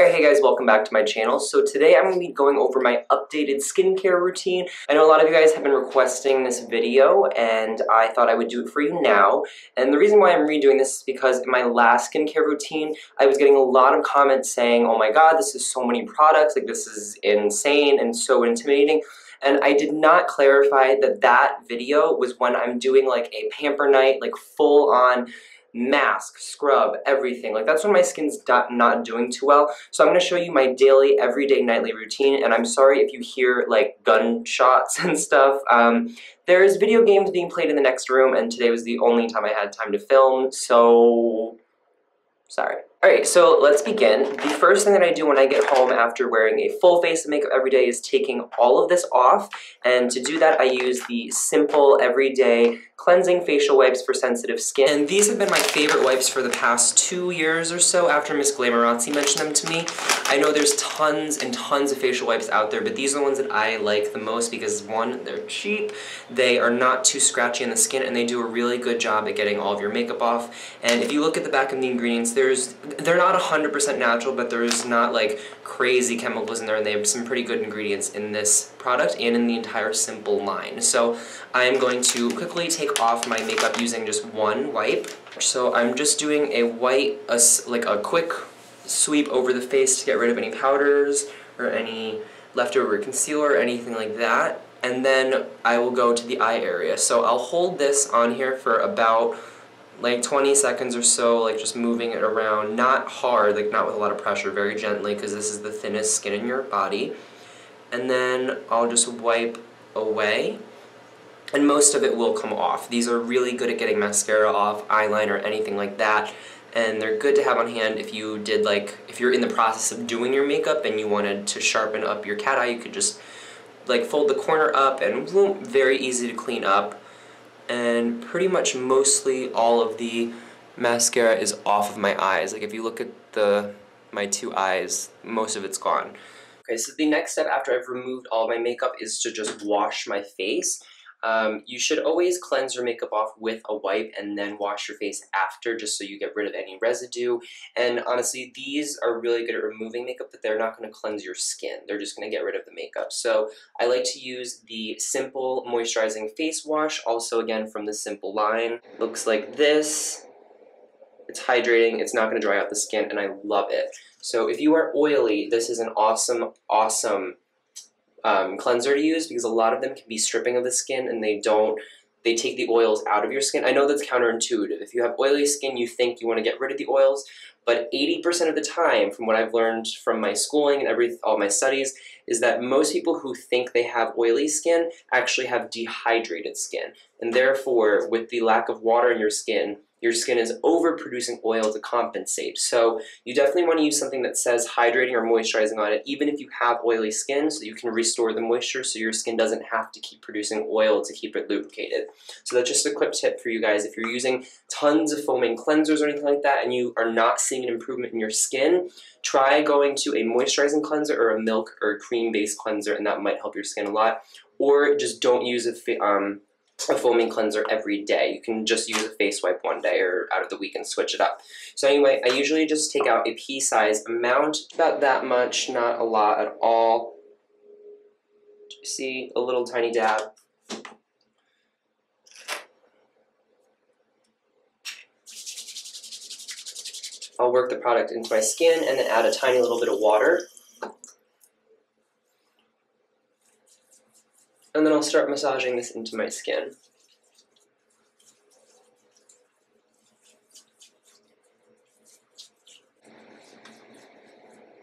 Alright, hey guys, welcome back to my channel. So today I'm going to be going over my updated skincare routine. I know a lot of you guys have been requesting this video, and I thought I would do it for you now. And the reason why I'm redoing this is because in my last skincare routine, I was getting a lot of comments saying, oh my god, this is so many products, like this is insane and so intimidating. And I did not clarify that that video was when I'm doing like a pamper night, like full on mask, scrub, everything. Like that's when my skin's not doing too well. So I'm going to show you my daily, everyday, nightly routine, and I'm sorry if you hear like gunshots and stuff. There's video games being played in the next room, and today was the only time I had time to film, so sorry. Alright, so let's begin. The first thing that I do when I get home after wearing a full face of makeup every day is taking all of this off, and to do that I use the simple, everyday, cleansing facial wipes for sensitive skin. And these have been my favorite wipes for the past 2 years or so after Miss Glamorazzi mentioned them to me. I know there's tons and tons of facial wipes out there, but these are the ones that I like the most because, one, they're cheap, they are not too scratchy on the skin, and they do a really good job at getting all of your makeup off. And if you look at the back of the ingredients, they're not 100% natural, but there's not like crazy chemicals in there, and they have some pretty good ingredients in this product and in the entire Simple line. So I'm going to quickly take off my makeup using just one wipe. So I'm just doing a quick sweep over the face to get rid of any powders or any leftover concealer or anything like that. And then I will go to the eye area. So I'll hold this on here for about like 20 seconds or so, like just moving it around, not hard, like not with a lot of pressure, very gently, because this is the thinnest skin in your body. And then I'll just wipe away, and most of it will come off. These are really good at getting mascara off, eyeliner, anything like that, and they're good to have on hand if you did if you're in the process of doing your makeup and you wanted to sharpen up your cat eye, you could just like fold the corner up and boom, very easy to clean up. And pretty much mostly all of the mascara is off of my eyes. Like if you look at my two eyes, most of it's gone. Okay, so the next step after I've removed all of my makeup is to just wash my face. You should always cleanse your makeup off with a wipe and then wash your face after, just so you get rid of any residue. And honestly, these are really good at removing makeup, but they're not going to cleanse your skin. They're just going to get rid of the makeup. So I like to use the Simple Moisturizing Face Wash, also again from the Simple line. Looks like this. It's hydrating, it's not going to dry out the skin, and I love it. So if you are oily, this is an awesome cleanser to use, because a lot of them can be stripping of the skin and they take the oils out of your skin. I know that's counterintuitive. If you have oily skin, you think you want to get rid of the oils, but 80% of the time, from what I've learned from my schooling and all my studies, is that most people who think they have oily skin actually have dehydrated skin. And therefore, with the lack of water in your skin is overproducing oil to compensate. So you definitely want to use something that says hydrating or moisturizing on it, even if you have oily skin, so you can restore the moisture so your skin doesn't have to keep producing oil to keep it lubricated. So that's just a quick tip for you guys. If you're using tons of foaming cleansers or anything like that and you are not seeing an improvement in your skin, try going to a moisturizing cleanser or a milk or a cream-based cleanser, and that might help your skin a lot. Or just don't use a foaming cleanser every day. You can just use a face wipe one day or out of the week and switch it up. So anyway, I usually just take out a pea-sized amount, about that much, not a lot at all. See, a little tiny dab. I'll work the product into my skin and then add a tiny little bit of water. And then I'll start massaging this into my skin.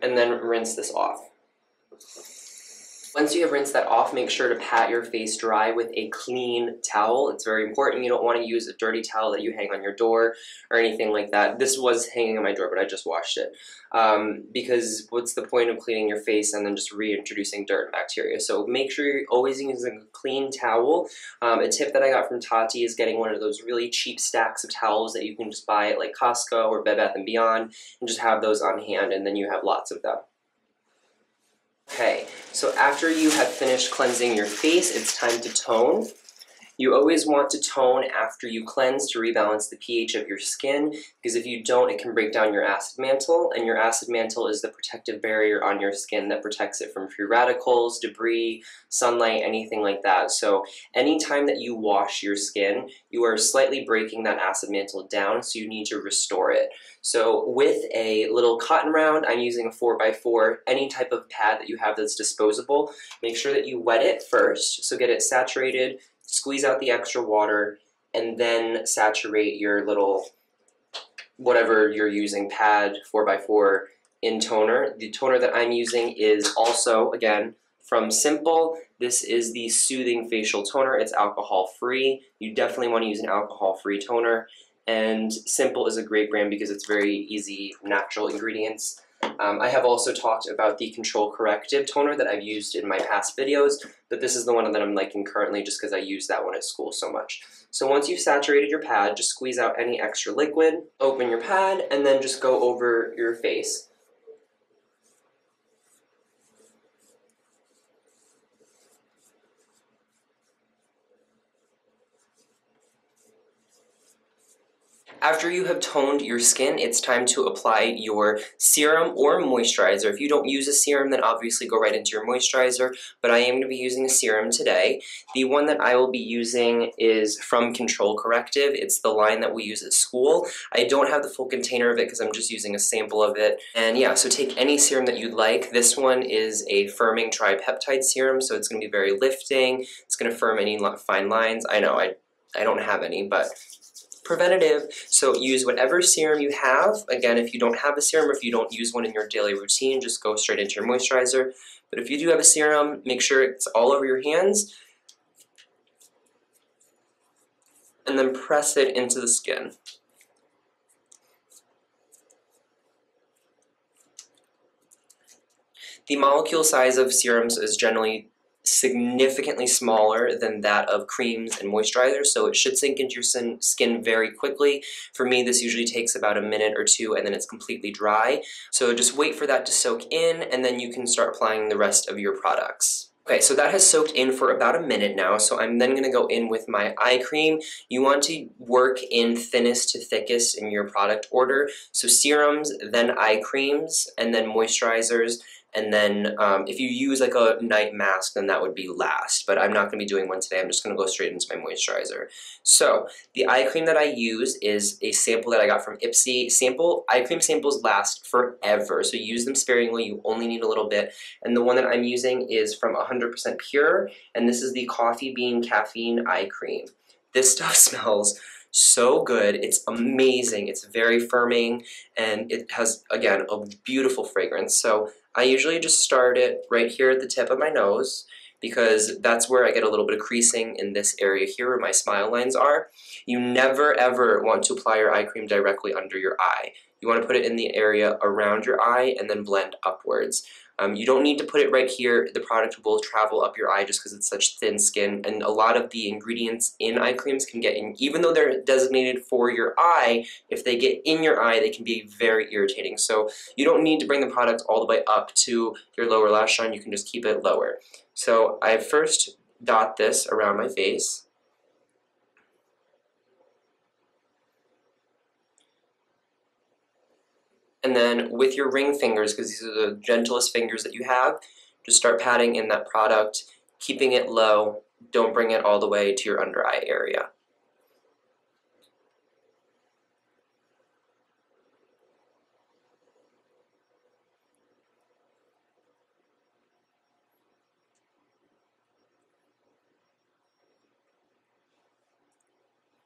And then rinse this off. Once you have rinsed that off, make sure to pat your face dry with a clean towel. It's very important. You don't want to use a dirty towel that you hang on your door or anything like that. This was hanging on my door, but I just washed it. Because what's the point of cleaning your face and then just reintroducing dirt and bacteria? So make sure you're always using a clean towel. A tip that I got from Tati is getting one of those really cheap stacks of towels that you can just buy at like Costco or Bed Bath & Beyond, and just have those on hand, and then you have lots of them. Okay, so after you have finished cleansing your face, it's time to tone. You always want to tone after you cleanse to rebalance the pH of your skin, because if you don't, it can break down your acid mantle, and your acid mantle is the protective barrier on your skin that protects it from free radicals, debris, sunlight, anything like that. So anytime that you wash your skin, you are slightly breaking that acid mantle down, so you need to restore it. So with a little cotton round, I'm using a 4x4, any type of pad that you have that's disposable. Make sure that you wet it first, so get it saturated, squeeze out the extra water, and then saturate your little, whatever you're using, pad, 4x4, in toner. The toner that I'm using is also, again, from Simple. This is the Soothing Facial Toner. It's alcohol-free. You definitely want to use an alcohol-free toner. And Simple is a great brand because it's very easy, natural ingredients. I have also talked about the Control Corrective toner that I've used in my past videos, but this is the one that I'm liking currently just because I use that one at school so much. So once you've saturated your pad, just squeeze out any extra liquid, open your pad, and then just go over your face. After you have toned your skin, it's time to apply your serum or moisturizer. If you don't use a serum, then obviously go right into your moisturizer, but I am going to be using a serum today. The one that I will be using is from Control Corrective. It's the line that we use at school. I don't have the full container of it because I'm just using a sample of it. And yeah, so take any serum that you'd like. This one is a firming tripeptide serum, so it's going to be very lifting. It's going to firm any fine lines. I know, I don't have any, but preventative. So use whatever serum you have. Again, if you don't have a serum or if you don't use one in your daily routine, just go straight into your moisturizer. But if you do have a serum, make sure it's all over your hands and then press it into the skin. The molecule size of serums is generally significantly smaller than that of creams and moisturizers, so it should sink into your skin very quickly. For me, this usually takes about a minute or two and then it's completely dry. So just wait for that to soak in and then you can start applying the rest of your products. Okay, so that has soaked in for about a minute now, so I'm then going to go in with my eye cream. You want to work in thinnest to thickest in your product order. So serums, then eye creams, and then moisturizers. And then if you use like a night mask, then that would be last. But I'm not going to be doing one today. I'm just going to go straight into my moisturizer. So the eye cream that I use is a sample that I got from Ipsy. Eye cream samples last forever, so use them sparingly. You only need a little bit. And the one that I'm using is from 100% Pure, and this is the Coffee Bean Caffeine Eye Cream. This stuff smells so good. It's amazing. It's very firming, and it has, again, a beautiful fragrance. So I usually just start it right here at the tip of my nose because that's where I get a little bit of creasing in this area here where my smile lines are. You never ever want to apply your eye cream directly under your eye. You want to put it in the area around your eye and then blend upwards. You don't need to put it right here. The product will travel up your eye just because it's such thin skin, and a lot of the ingredients in eye creams can get in, even though they're designated for your eye, if they get in your eye, they can be very irritating. So you don't need to bring the product all the way up to your lower lash line. You can just keep it lower. So I first dot this around my face. And then with your ring fingers, because these are the gentlest fingers that you have, just start patting in that product, keeping it low. Don't bring it all the way to your under eye area.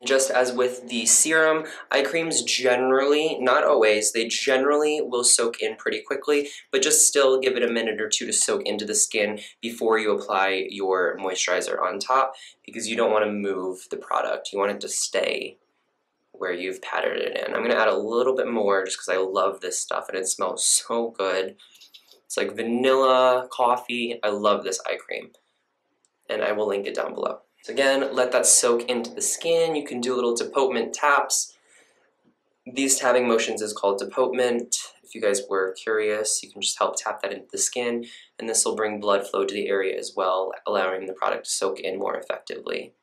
Just as with the serum, eye creams generally, not always, they generally will soak in pretty quickly, but just still give it a minute or two to soak into the skin before you apply your moisturizer on top, because you don't want to move the product. You want it to stay where you've patted it in. I'm going to add a little bit more just because I love this stuff and it smells so good. It's like vanilla, coffee. I love this eye cream, and I will link it down below. So again, let that soak into the skin. You can do little depotement taps. These tapping motions is called depotement. If you guys were curious, you can just help tap that into the skin, and this will bring blood flow to the area as well, allowing the product to soak in more effectively.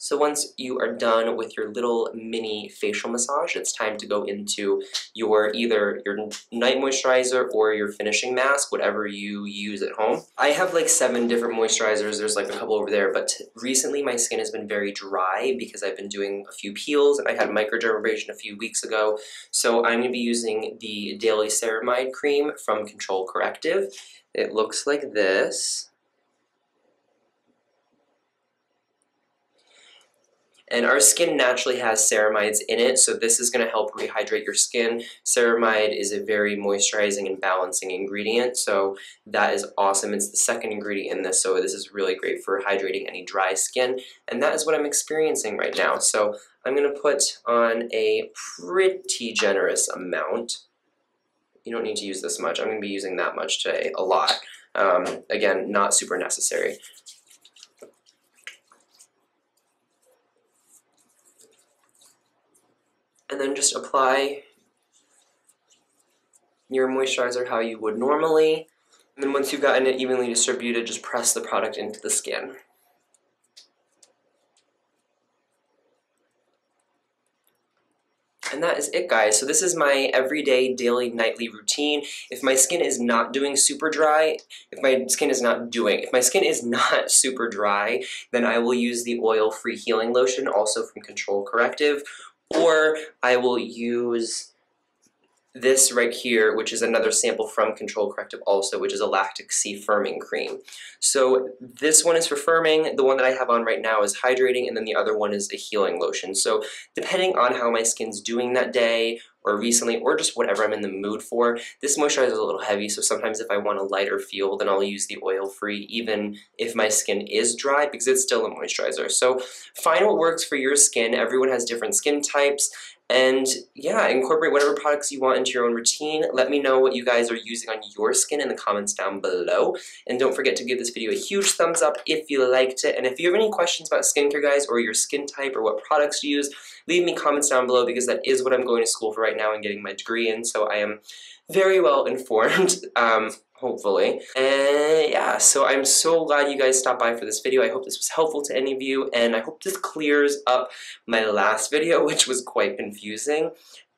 So once you are done with your little mini facial massage, it's time to go into either your night moisturizer or your finishing mask, whatever you use at home. I have like 7 different moisturizers, there's like a couple over there, but recently my skin has been very dry because I've been doing a few peels and I had microdermabrasion a few weeks ago. So I'm going to be using the Daily Ceramide Cream from Control Corrective. It looks like this. And our skin naturally has ceramides in it, so this is going to help rehydrate your skin. Ceramide is a very moisturizing and balancing ingredient, so that is awesome. It's the second ingredient in this, so this is really great for hydrating any dry skin, and that is what I'm experiencing right now. So I'm going to put on a pretty generous amount. You don't need to use this much. I'm going to be using that much today, a lot. Again, not super necessary. And then just apply your moisturizer how you would normally. And then once you've gotten it evenly distributed, just press the product into the skin. And that is it, guys. So this is my everyday, daily, nightly routine. If my skin is not doing super dry, if my skin is not super dry, then I will use the oil-free healing lotion, also from Control Corrective, or I will use this right here, which is another sample from Control Corrective also, which is a lactic C firming cream. So this one is for firming, the one that I have on right now is hydrating, and then the other one is a healing lotion. So depending on how my skin's doing that day, or recently, or just whatever I'm in the mood for, this moisturizer is a little heavy, so sometimes if I want a lighter feel, then I'll use the oil-free, even if my skin is dry, because it's still a moisturizer. So find what works for your skin. Everyone has different skin types. And yeah, incorporate whatever products you want into your own routine. Let me know what you guys are using on your skin in the comments down below. And don't forget to give this video a huge thumbs up if you liked it. And if you have any questions about skincare, guys, or your skin type or what products to use, leave me comments down below because that is what I'm going to school for right now and getting my degree in. So I am very well informed, hopefully. And yeah, so I'm so glad you guys stopped by for this video. I hope this was helpful to any of you, and I hope this clears up my last video, which was quite confusing.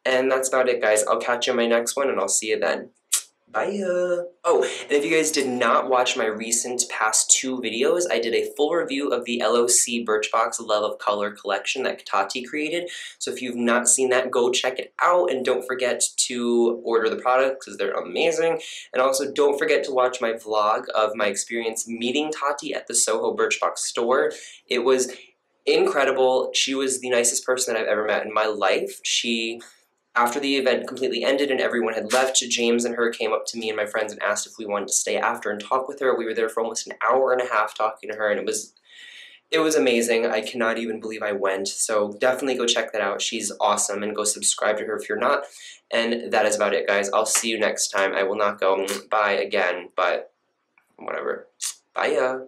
And that's about it, guys. I'll catch you in my next one, and I'll see you then. Bye. Oh, and if you guys did not watch my recent past 2 videos, I did a full review of the LOC Birchbox Love of Color collection that Tati created. So if you've not seen that, go check it out, and don't forget to order the products because they're amazing. And also don't forget to watch my vlog of my experience meeting Tati at the Soho Birchbox store. It was incredible. She was the nicest person that I've ever met in my life. After the event completely ended and everyone had left, James and her came up to me and my friends and asked if we wanted to stay after and talk with her. We were there for almost an hour and a half talking to her, and it was amazing. I cannot even believe I went. So definitely go check that out. She's awesome, and go subscribe to her if you're not. And that is about it, guys. I'll see you next time. I will not go bye again, but whatever. Bye.